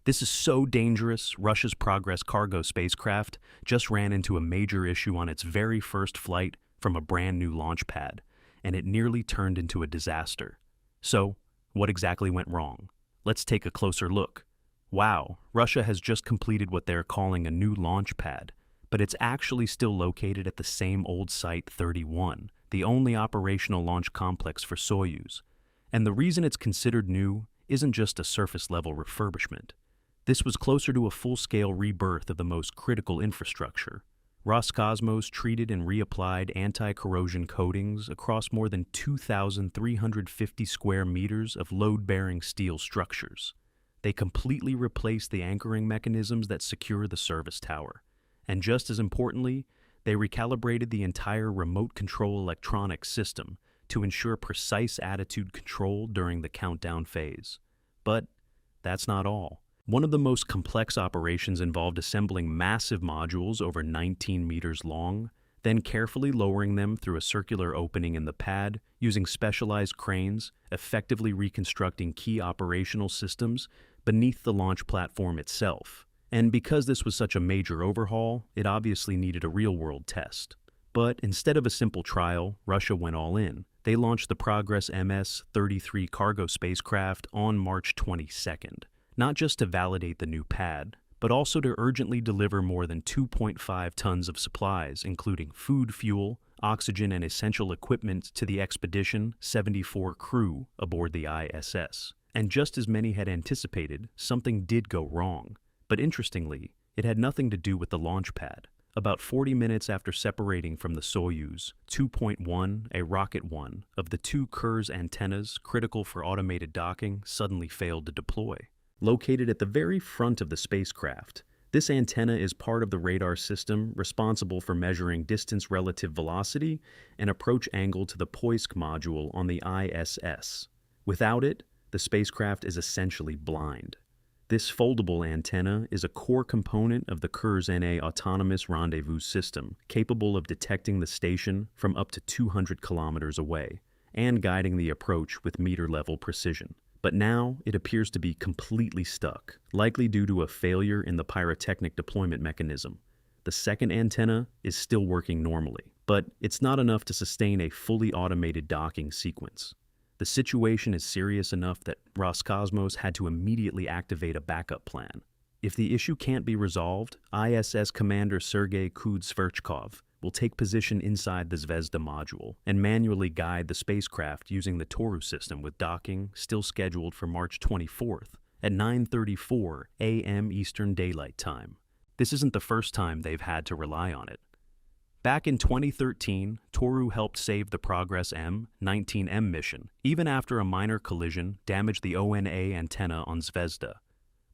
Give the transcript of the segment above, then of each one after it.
This is so dangerous, Russia's Progress cargo spacecraft just ran into a major issue on its very first flight from a brand new launch pad, and it nearly turned into a disaster. So, what exactly went wrong? Let's take a closer look. Wow, Russia has just completed what they're calling a new launch pad, but it's actually still located at the same old Site 31, the only operational launch complex for Soyuz. And the reason it's considered new isn't just a surface-level refurbishment. This was closer to a full-scale rebirth of the most critical infrastructure. Roscosmos treated and reapplied anti-corrosion coatings across more than 2,350 square meters of load-bearing steel structures. They completely replaced the anchoring mechanisms that secure the service tower. And just as importantly, they recalibrated the entire remote control electronics system to ensure precise attitude control during the countdown phase. But that's not all. One of the most complex operations involved assembling massive modules over 19 meters long, then carefully lowering them through a circular opening in the pad using specialized cranes, effectively reconstructing key operational systems beneath the launch platform itself. And because this was such a major overhaul, it obviously needed a real-world test. But instead of a simple trial, Russia went all in. They launched the Progress MS-33 cargo spacecraft on March 22nd. Not just to validate the new pad, but also to urgently deliver more than 2.5 tons of supplies, including food, fuel, oxygen, and essential equipment to the Expedition 74 crew aboard the ISS. And just as many had anticipated, something did go wrong. But interestingly, it had nothing to do with the launch pad. About 40 minutes after separating from the Soyuz 2.1, a Rocket 1, of the two Kurs antennas critical for automated docking suddenly failed to deploy. Located at the very front of the spacecraft, this antenna is part of the radar system responsible for measuring distance relative velocity and approach angle to the Poisk module on the ISS. Without it, the spacecraft is essentially blind. This foldable antenna is a core component of the Kurs-NA autonomous rendezvous system, capable of detecting the station from up to 200 kilometers away and guiding the approach with meter-level precision. But now it appears to be completely stuck, likely due to a failure in the pyrotechnic deployment mechanism. The second antenna is still working normally, but it's not enough to sustain a fully automated docking sequence. The situation is serious enough that Roscosmos had to immediately activate a backup plan. If the issue can't be resolved, ISS Commander Sergei Kudzverchkov will take position inside the Zvezda module and manually guide the spacecraft using the Toru system, with docking still scheduled for March 24th at 9:34 a.m. Eastern Daylight Time. This isn't the first time they've had to rely on it. Back in 2013, Toru helped save the Progress M-19M mission, even after a minor collision damaged the ONA antenna on Zvezda.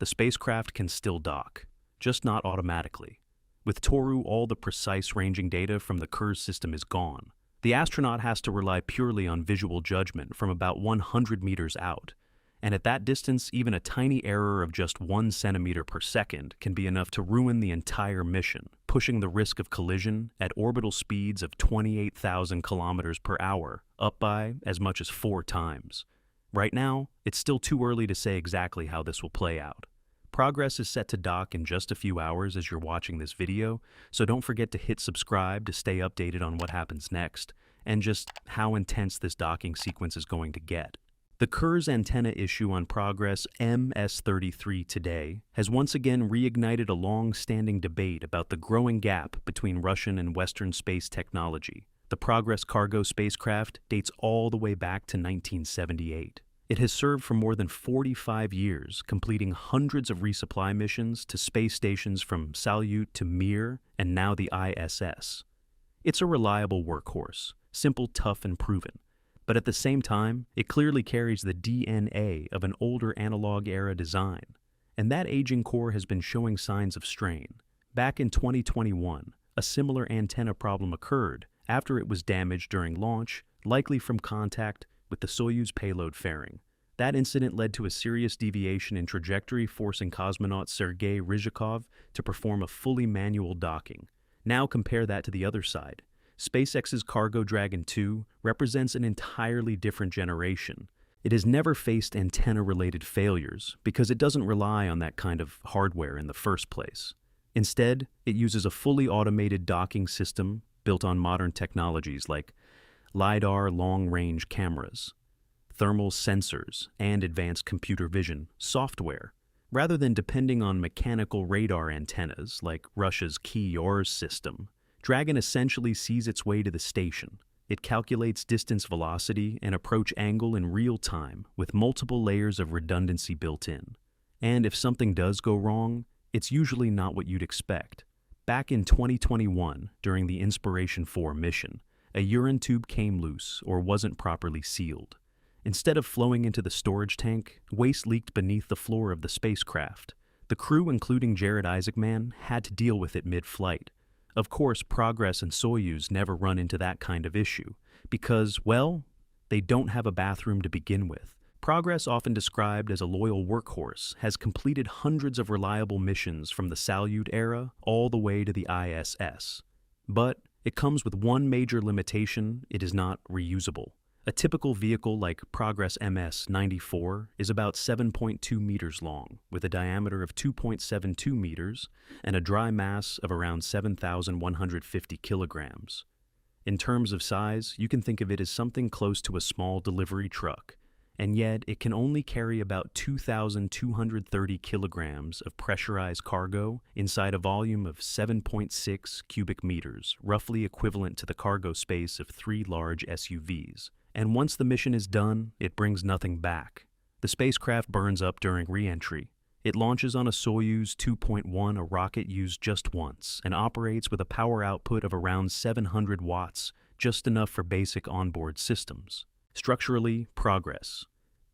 The spacecraft can still dock, just not automatically. With Toru, all the precise ranging data from the Kurs system is gone. The astronaut has to rely purely on visual judgment from about 100 meters out. And at that distance, even a tiny error of just 1 centimeter per second can be enough to ruin the entire mission, pushing the risk of collision at orbital speeds of 28,000 kilometers per hour up by as much as 4 times. Right now, it's still too early to say exactly how this will play out. Progress is set to dock in just a few hours as you're watching this video, so don't forget to hit subscribe to stay updated on what happens next, and just how intense this docking sequence is going to get. The Kurs antenna issue on Progress MS-33 today has once again reignited a long-standing debate about the growing gap between Russian and Western space technology. The Progress cargo spacecraft dates all the way back to 1978. It has served for more than 45 years, completing hundreds of resupply missions to space stations from Salyut to Mir and now the ISS. It's a reliable workhorse, simple, tough, and proven. But at the same time, it clearly carries the DNA of an older analog-era design. And that aging core has been showing signs of strain. Back in 2021, a similar antenna problem occurred after it was damaged during launch, likely from contact with the Soyuz payload fairing. That incident led to a serious deviation in trajectory, forcing cosmonaut Sergei Ryzhikov to perform a fully manual docking. Now compare that to the other side. SpaceX's Cargo Dragon 2 represents an entirely different generation. It has never faced antenna-related failures because it doesn't rely on that kind of hardware in the first place. Instead, it uses a fully automated docking system built on modern technologies like LiDAR long-range cameras, thermal sensors, and advanced computer vision software, rather than depending on mechanical radar antennas like Russia's Ki-Ors system. Dragon essentially sees its way to the station. It calculates distance, velocity, and approach angle in real time with multiple layers of redundancy built in. And if something does go wrong, it's usually not what you'd expect. Back in 2021, during the Inspiration 4 mission, a urine tube came loose or wasn't properly sealed. Instead of flowing into the storage tank, waste leaked beneath the floor of the spacecraft. The crew, including Jared Isaacman, had to deal with it mid-flight. Of course, Progress and Soyuz never run into that kind of issue because, well, they don't have a bathroom to begin with. Progress, often described as a loyal workhorse, has completed hundreds of reliable missions from the Salyut era all the way to the ISS. But it comes with one major limitation: it is not reusable. A typical vehicle like Progress MS-94 is about 7.2 meters long, with a diameter of 2.72 meters and a dry mass of around 7,150 kilograms. In terms of size, you can think of it as something close to a small delivery truck, and yet it can only carry about 2,230 kilograms of pressurized cargo inside a volume of 7.6 cubic meters, roughly equivalent to the cargo space of 3 large SUVs. And once the mission is done, it brings nothing back. The spacecraft burns up during re-entry. It launches on a Soyuz 2.1, a rocket used just once, and operates with a power output of around 700 watts, just enough for basic onboard systems. Structurally, Progress.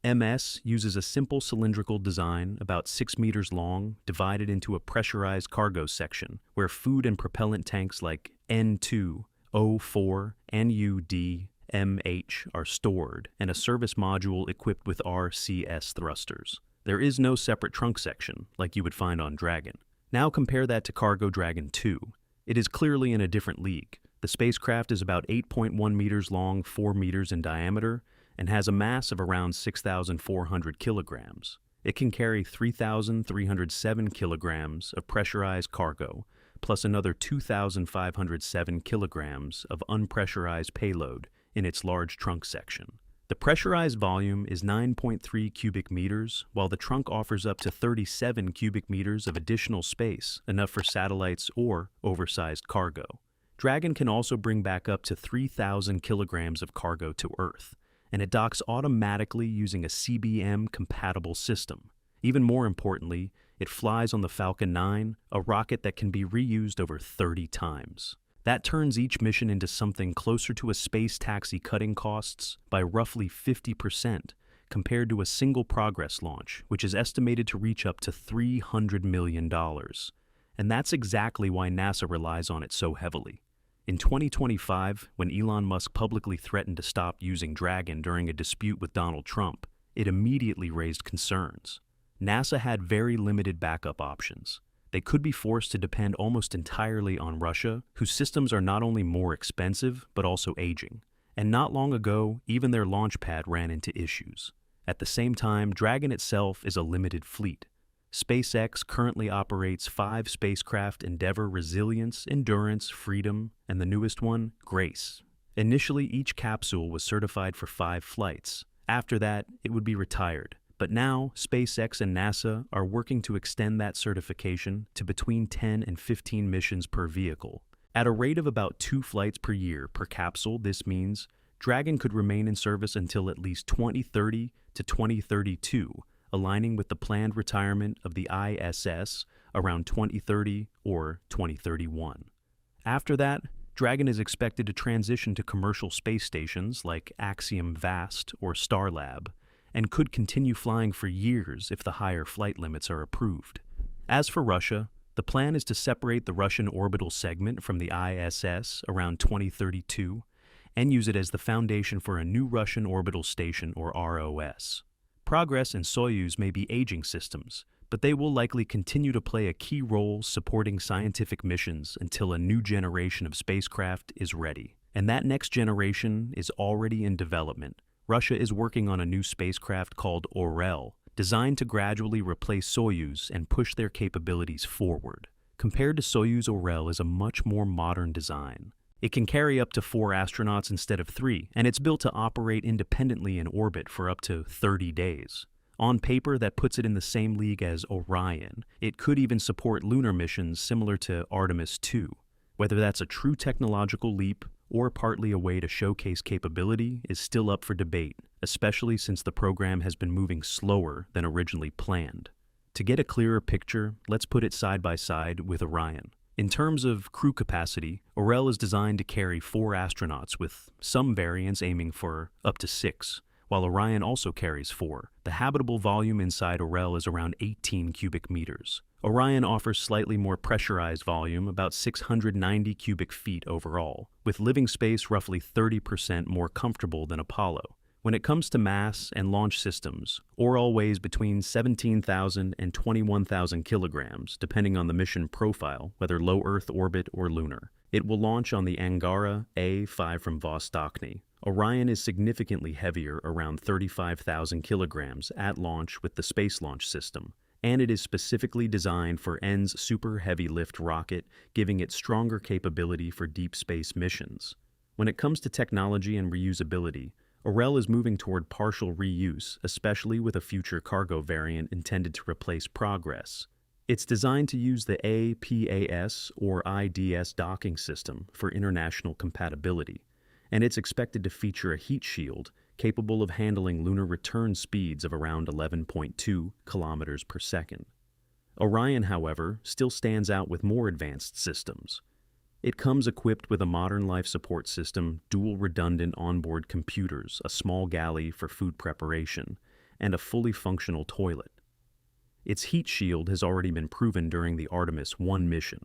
MS uses a simple cylindrical design, about 6 meters long, divided into a pressurized cargo section, where food and propellant tanks like N2, O4, NUD, MH are stored, and a service module equipped with RCS thrusters. There is no separate trunk section, like you would find on Dragon. Now compare that to Cargo Dragon 2. It is clearly in a different league. The spacecraft is about 8.1 meters long, 4 meters in diameter, and has a mass of around 6,400 kilograms. It can carry 3,307 kilograms of pressurized cargo, plus another 2,507 kilograms of unpressurized payload in its large trunk section. The pressurized volume is 9.3 cubic meters, while the trunk offers up to 37 cubic meters of additional space, enough for satellites or oversized cargo. Dragon can also bring back up to 3,000 kilograms of cargo to Earth, and it docks automatically using a CBM-compatible system. Even more importantly, it flies on the Falcon 9, a rocket that can be reused over 30 times. That turns each mission into something closer to a space taxi, cutting costs by roughly 50% compared to a single Progress launch, which is estimated to reach up to $300 million. And that's exactly why NASA relies on it so heavily. In 2025, when Elon Musk publicly threatened to stop using Dragon during a dispute with Donald Trump, it immediately raised concerns. NASA had very limited backup options. They could be forced to depend almost entirely on Russia, whose systems are not only more expensive, but also aging. And not long ago, even their launch pad ran into issues. At the same time, Dragon itself is a limited fleet. SpaceX currently operates 5 spacecraft: Endeavour, Resilience, Endurance, Freedom, and the newest one, Grace. Initially, each capsule was certified for 5 flights. After that, it would be retired. But now, SpaceX and NASA are working to extend that certification to between 10 and 15 missions per vehicle. At a rate of about 2 flights per year per capsule, this means Dragon could remain in service until at least 2030 to 2032, aligning with the planned retirement of the ISS around 2030 or 2031. After that, Dragon is expected to transition to commercial space stations like Axiom Vast or Starlab, and could continue flying for years if the higher flight limits are approved. As for Russia, the plan is to separate the Russian orbital segment from the ISS around 2032 and use it as the foundation for a new Russian orbital station, or ROS. Progress and Soyuz may be aging systems, but they will likely continue to play a key role supporting scientific missions until a new generation of spacecraft is ready. And that next generation is already in development, Russia is working on a new spacecraft called Orel, designed to gradually replace Soyuz and push their capabilities forward. Compared to Soyuz, Orel is a much more modern design. It can carry up to 4 astronauts instead of 3, and it's built to operate independently in orbit for up to 30 days. On paper, that puts it in the same league as Orion. It could even support lunar missions similar to Artemis II. Whether that's a true technological leap or partly a way to showcase capability is still up for debate, especially since the program has been moving slower than originally planned. To get a clearer picture, let's put it side by side with Orion. In terms of crew capacity, Orel is designed to carry 4 astronauts, with some variants aiming for up to 6, while Orion also carries 4. The habitable volume inside Orel is around 18 cubic meters. Orion offers slightly more pressurized volume, about 690 cubic feet overall, with living space roughly 30% more comfortable than Apollo. When it comes to mass and launch systems, Orel weighs between 17,000 and 21,000 kilograms, depending on the mission profile, whether low Earth orbit or lunar. It will launch on the Angara A5 from Vostokny. Orion is significantly heavier, around 35,000 kilograms, at launch with the Space Launch System, and it is specifically designed for EN's Super Heavy Lift rocket, giving it stronger capability for deep space missions. When it comes to technology and reusability, Orel is moving toward partial reuse, especially with a future cargo variant intended to replace Progress. It's designed to use the APAS or IDS docking system for international compatibility, and it's expected to feature a heat shield capable of handling lunar return speeds of around 11.2 kilometers per second. Orion, however, still stands out with more advanced systems. It comes equipped with a modern life support system, dual redundant onboard computers, a small galley for food preparation, and a fully functional toilet. Its heat shield has already been proven during the Artemis I mission.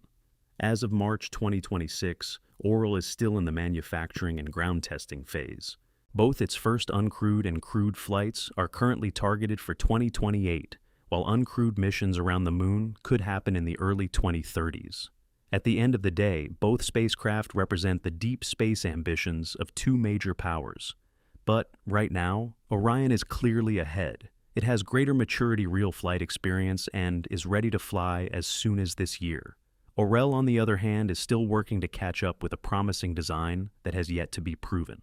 As of March 2026, Orel is still in the manufacturing and ground testing phase. Both its first uncrewed and crewed flights are currently targeted for 2028, while uncrewed missions around the Moon could happen in the early 2030s. At the end of the day, both spacecraft represent the deep space ambitions of 2 major powers. But, right now, Orion is clearly ahead. It has greater maturity real flight experience and is ready to fly as soon as this year. Orel, on the other hand, is still working to catch up with a promising design that has yet to be proven.